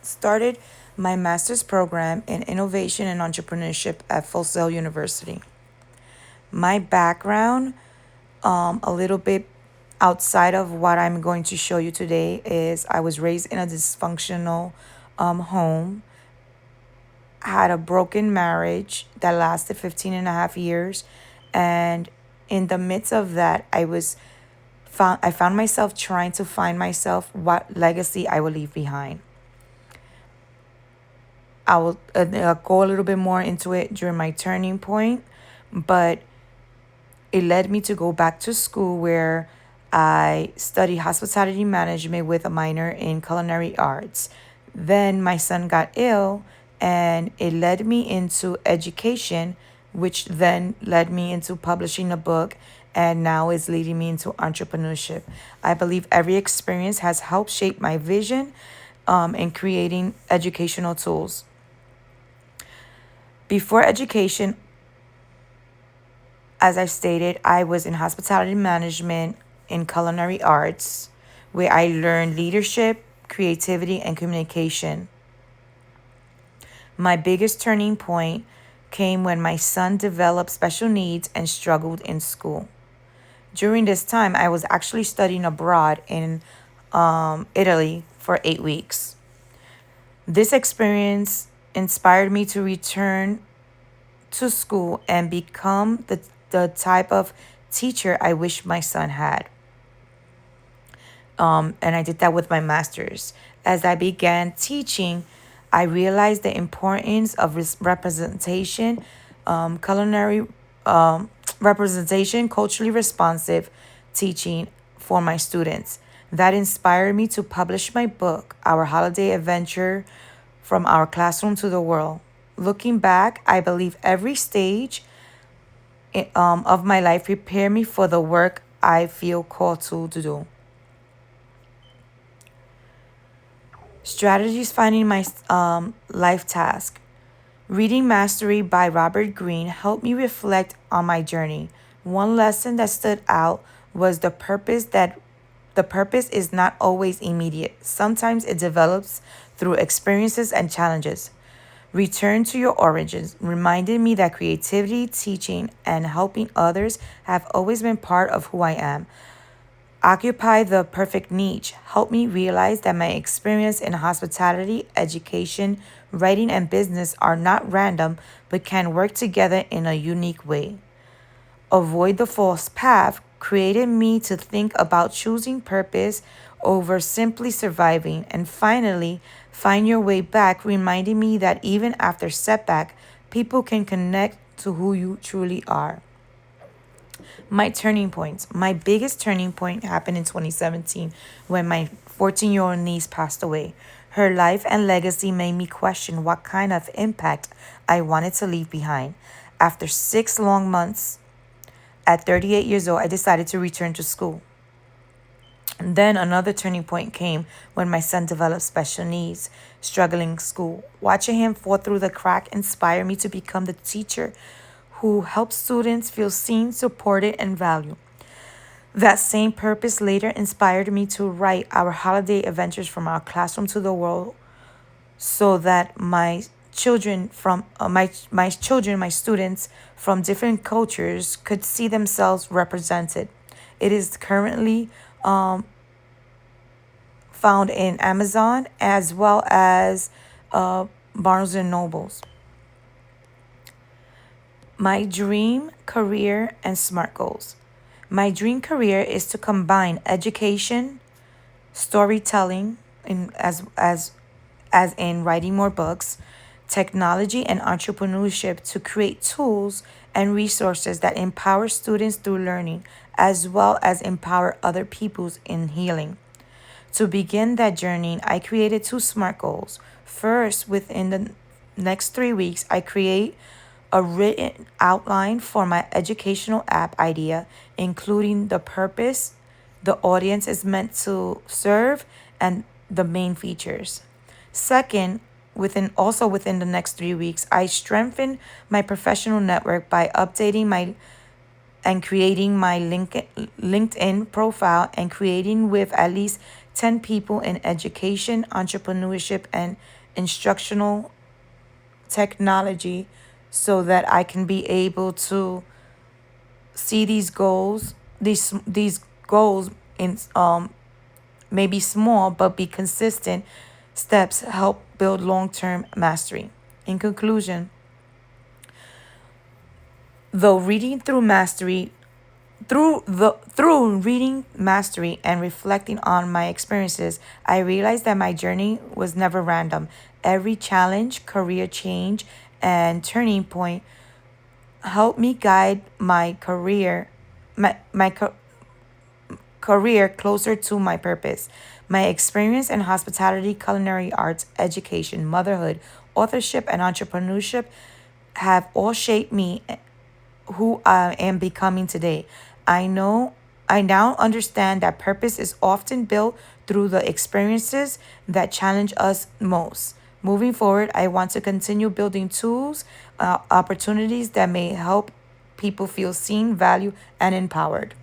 started my master's program in innovation and entrepreneurship at Full Sail University. My background, a little bit outside of what I'm going to show you today, is I was raised in a dysfunctional home, had a broken marriage that lasted 15 and a half years, and in the midst of that, I found myself trying to find myself what legacy I will leave behind. I will go a little bit more into it during my turning point, but it led me to go back to school where I studied hospitality management with a minor in culinary arts. Then my son got ill, and it led me into education, which then led me into publishing a book, and now is leading me into entrepreneurship. I believe every experience has helped shape my vision in creating educational tools. Before education, as I stated, I was in hospitality management in culinary arts, where I learned leadership, creativity, and communication. My biggest turning point came when my son developed special needs and struggled in school. During this time, I was actually studying abroad in Italy for 8 weeks. This experience inspired me to return to school and become the type of teacher I wish my son had. And I did that with my master's. As I began teaching, I realized the importance of representation, culinary representation, culturally responsive teaching for my students. That inspired me to publish my book, Our Holiday Adventure from Our Classroom to the World. Looking back, I believe every stage of my life prepared me for the work I feel called to do. Strategies finding my life task. Reading Mastery by Robert Greene helped me reflect on my journey. One lesson that stood out was the purpose is not always immediate. Sometimes it develops through experiences and challenges. Return to your origins reminded me that creativity, teaching, and helping others have always been part of who I am. Occupy the perfect niche helped me realize that my experience in hospitality, education, writing, and business are not random but can work together in a unique way. Avoid the false path created me to think about choosing purpose over simply surviving. And finally, find your way back reminding me that even after setback, people can connect to who you truly are. My turning points. My biggest turning point happened in 2017 when my 14-year-old niece passed away. Her life and legacy made me question what kind of impact I wanted to leave behind. After 6 long months, at 38 years old, I decided to return to school. And then another turning point came when my son developed special needs, struggling in school. Watching him fall through the crack inspired me to become the teacher who helps students feel seen, supported, and valued. That same purpose later inspired me to write Our Holiday Adventures from Our Classroom to the World, so that my students from different cultures could see themselves represented. It is currently found in Amazon as well as Barnes and Nobles. My dream career and SMART goals. My dream career is to combine education, storytelling, as in writing more books, technology, and entrepreneurship to create tools and resources that empower students through learning, as well as empower other peoples in healing. To begin that journey, I created two SMART goals. First, within the next 3 weeks, I create a written outline for my educational app idea, including the purpose the audience is meant to serve and the main features. Second, within the next 3 weeks, I strengthen my professional network by updating my and creating my LinkedIn profile and creating with at least 10 people in education, entrepreneurship, and instructional technology so that I can be able to see these goals in maybe small but be consistent steps help build long-term mastery. In conclusion, though reading through mastery through reading mastery and reflecting on my experiences, I realized that my journey was never random. Every challenge, career change, and turning point helped me guide my career closer to my purpose. My experience in hospitality, culinary arts, education, motherhood, authorship, and entrepreneurship have all shaped me who I am becoming today. I know I now understand that purpose is often built through the experiences that challenge us most. Moving forward, I want to continue building tools, opportunities that may help people feel seen, valued, and empowered.